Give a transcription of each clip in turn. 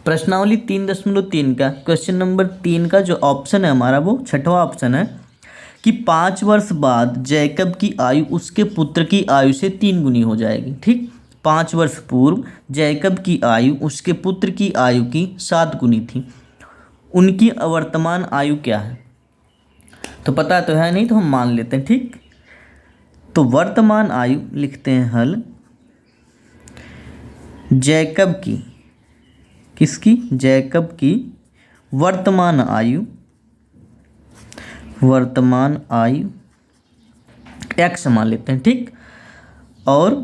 प्रश्नावली 3.3 का question number 3 का जो ऑप्शन है हमारा वो छठवां ऑप्शन है कि 5 वर्ष बाद जैकब की आयु उसके पुत्र की आयु से 3 गुनी हो जाएगी। ठीक, 5 वर्ष पूर्व जैकब की आयु उसके पुत्र की आयु की 7 गुनी थी। उनकी वर्तमान आयु क्या है? तो पता तो है नहीं, तो हम मान लेते हैं। ठीक, तो वर्तमान आयु लिखते हैं हल जैकब की, किसकी? जैकब की वर्तमान आयु x मान लेते हैं। ठीक, और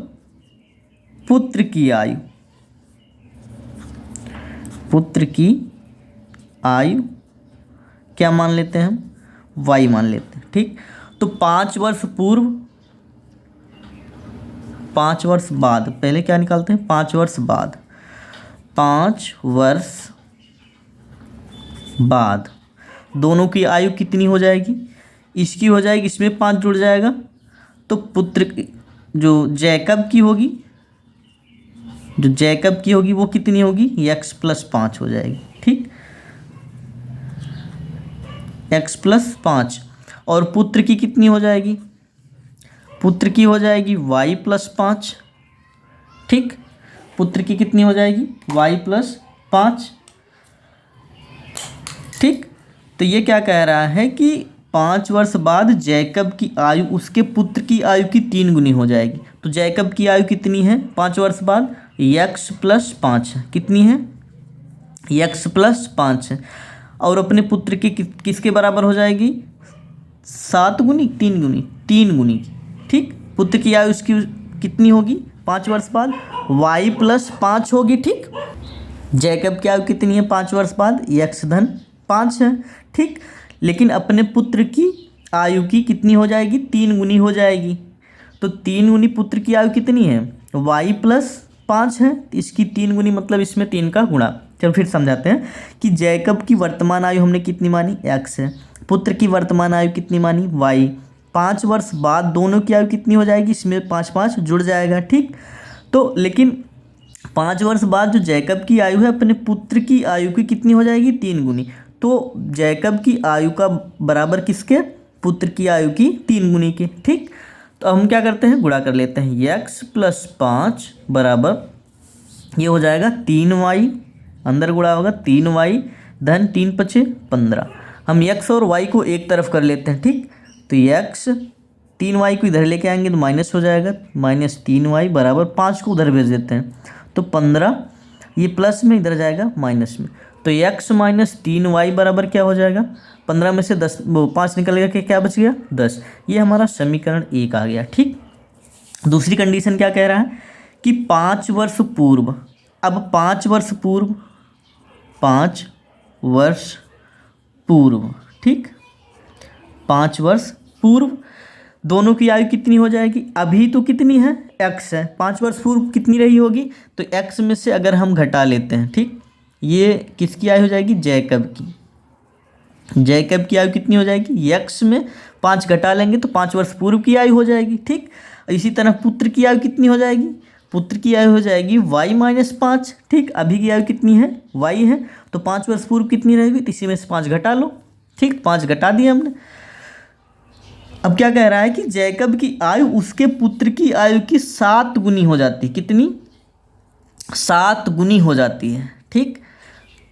पुत्र की आयु क्या मान लेते हैं हम? y मान लेते हैं। ठीक, तो 5 वर्ष पूर्व, 5 वर्ष बाद, पहले क्या निकालते हैं? 5 वर्ष बाद, 5 वर्ष बाद दोनों की आयु कितनी हो जाएगी? इसकी हो जाएगी, इसमें 5 जुड़ जाएगा, तो पुत्र जो जैकब की होगी वो कितनी होगी? x + 5 हो जाएगी। ठीक, x + 5, और पुत्र की कितनी हो जाएगी? पुत्र की हो जाएगी y + 5। ठीक, पुत्र की कितनी हो जाएगी? y + 5। ठीक, तो ये क्या कह रहा है कि 5 वर्ष बाद जैकब की आयु उसके पुत्र की आयु की 3 गुनी हो जाएगी। तो जैकब की आयु कितनी है 5 वर्ष बाद? x + 5 है। कितनी है? x + 5 है। और अपने पुत्र की किसके बराबर हो जाएगी? 7 गुनी, 3 गुनी, 3 गुनी की। ठीक, पुत्र की आयु उसकी कितनी होगी 5 वर्ष बाद? y + 5 होगी। ठीक, जैकब की आयु कितनी है 5 वर्ष बाद? x धन 5 है। ठीक, लेकिन अपने पुत्र की आयु की कितनी हो जाएगी? 3 गुनी हो जाएगी। तो 3 गुनी पुत्र की आयु कितनी है? y + 5 है, इसकी 3 गुनी मतलब इसमें 3 का गुणा। चलो फिर समझाते हैं कि जैकब की वर्तमान आयु हमने कितनी मानी? x है। पुत्र की वर्तमान आयु कितनी मानी? y। 5 वर्ष बाद दोनों की आयु कितनी हो जाएगी? इसमें 5 5 जुड़ जाएगा। ठीक, तो लेकिन 5 वर्ष बाद जो जैकब की आयु है अपने पुत्र की आयु की कितनी हो जाएगी? 3 गुनी। तो जैकब की आयु का बराबर किसके? पुत्र की आयु की 3 गुनी के। ठीक, तो हम क्या करते हैं? गुणा कर लेते हैं। x + 5 बराबर ये हो जाएगा 3y, अंदर गुणा होगा 3y धन 3 × 5 = 15। हम x और y को एक तरफ कर लेते हैं। ठीक, तो x 3y को इधर लेके आएंगे तो माइनस हो जाएगा, -3y बराबर 5 को उधर भेज देते हैं तो 15, ये प्लस में इधर जाएगा माइनस में, तो x - 3y बराबर क्या हो जाएगा? 15 में से 5 निकल गया कि क्या बच गया? 10। ये हमारा समीकरण 1 आ गया। ठीक, दूसरी कंडीशन क्या कह रहा है कि 5 वर्ष पूर्व, अब 5 वर्ष पूर्व, 5 वर्ष पूर्व, ठीक, 5 वर्ष पूर्व दोनों की आयु कितनी हो जाएगी? अभी तो कितनी है? x है। 5 वर्ष पूर्व कितनी रही होगी? तो x में से अगर हम घटा लेते हैं, ठीक, ये किसकी आयु हो जाएगी? जैकब की। जैकब की आयु कितनी हो जाएगी? x में 5 घटा लेंगे तो 5 वर्ष पूर्व की आयु हो जाएगी। ठीक, इसी तरह पुत्र की आयु कितनी हो जाएगी? पुत्र की आयु हो जाएगी y - 5। ठीक, अभी की आयु कितनी है? y है, तो 5 वर्ष पूर्व कितनी रहेगी? तो इसी में से 5 घटा लो। ठीक, 5 घटा दिए हमने। अब क्या कह रहा है कि जैकब की आयु उसके पुत्र की आयु की 7 गुनी हो जाती है। कितनी? 7 गुनी हो जाती है। ठीक,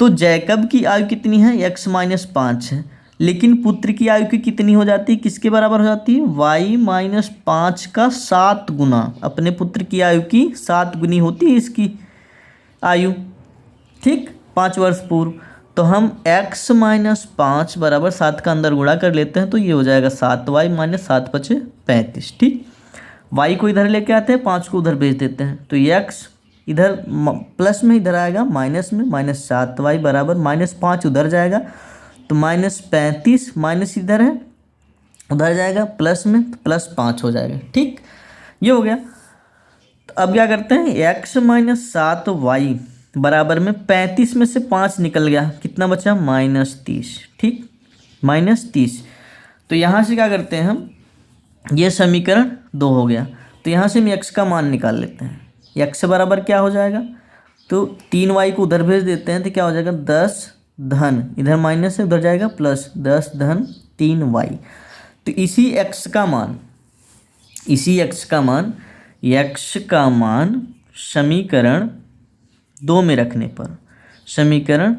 तो जैकब की आयु कितनी है? x - 5 है, लेकिन पुत्र की आयु की कितनी हो जाती है? किसके बराबर हो जाती है? y - 5 का 7 गुना। अपने पुत्र की आयु की 7 गुनी होती है इसकी आयु। ठीक, 5 वर्ष पूर्व, तो हम x - 5 बराबर 7 का अंदर गुणा कर लेते हैं तो ये हो जाएगा 7y - 7 × 5 = 35। ठीक, y को इधर लेके आते हैं, 5 को उधर भेज देते हैं तो ये x इधर प्लस में इधर आएगा माइनस में, -7y बराबर -5 उधर जाएगा तो -35, माइनस इधर है उधर जाएगा प्लस में, तो +5 हो जाएगा। ठीक, ये हो गया। तो अब क्या करते हैं? x - 7y बराबर में 35 में से 5 निकल गया, कितना बचा? -30। ठीक, -30। तो यहाँ से क्या करते हैं हम? ये समीकरण 2 हो गया, तो यहाँ से हम x का मान निकाल लेते हैं। x बराबर क्या हो जाएगा? तो 3y को उधर भेज देते हैं तो क्या हो जाएगा 10 धन, इधर माइनस है उधर जाएगा प्लस, 10 धन 3y। तो इसी x का मान समीकरण 2 में रखने पर, समीकरण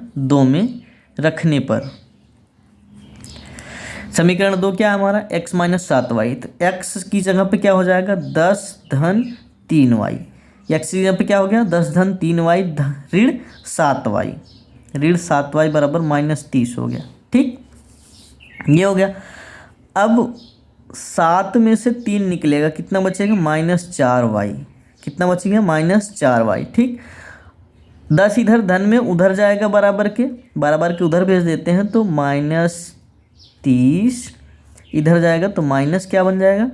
2 क्या है हमारा, x माइनस 7y। तो x की जगह पे क्या हो जाएगा 10 धन 3y, x की जगह पे क्या हो गया 10 धन 3y ऋण 7y बराबर -30 हो गया। ठीक, ये हो गया। अब 7 में से 3 निकलेगा, कितना बचेगा -4y, कितना बचेगा -4y। ठीक, 10 इधर धन में उधर जाएगा बराबर के उधर भेज देते हैं तो -30 इधर जाएगा तो माइनस क्या बन जाएगा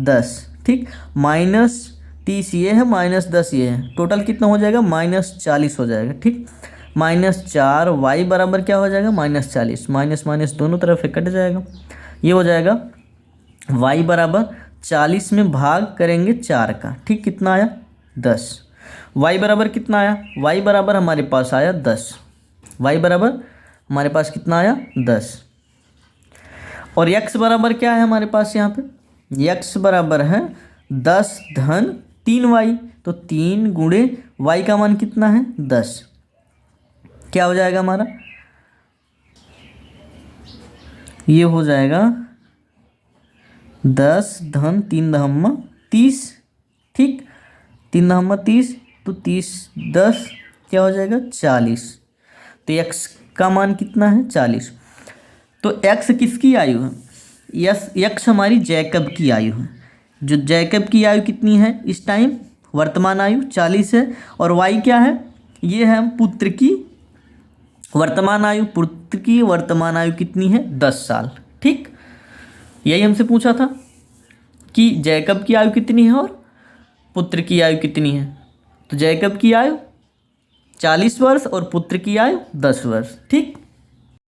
10। ठीक, -30 ये है -10 ये है, टोटल कितना हो जाएगा -40 हो जाएगा। ठीक, -4y बराबर क्या हो जाएगा -40, माइनस माइनस दोनों तरफ से कट जाएगा। ये हो जाएगा y बराबर 40 में भाग करेंगे 4 का। ठीक, कितना आया 10। y बराबर कितना आया, y बराबर हमारे पास आया 10, y बराबर हमारे पास कितना आया 10। और x बराबर क्या है हमारे पास यहाँ पे, x बराबर है 10 धन 3y, तो 3 गुणे y का मान कितना है 10। क्या हो जाएगा हमारा, ये हो जाएगा 10 धन 3 दहम्मा 30। ठीक, 3 दहम्मा 30 तो 30 10 क्या हो जाएगा 40। तो x का मान कितना है 40। तो x किसकी आयु है, x हमारी जैकब की आयु है। जो जैकब की आयु कितनी है इस टाइम, वर्तमान आयु 40 है, और y क्या है, ये है पुत्र की वर्तमान आयु। पुत्र की वर्तमान आयु कितनी है 10 साल। ठीक, यही हमसे पूछा था कि जैकब की आयु कितनी है और पुत्र की आयु कितनी है। तो जैकब की आयु 40 वर्ष और पुत्र की आयु 10 वर्ष। ठीक,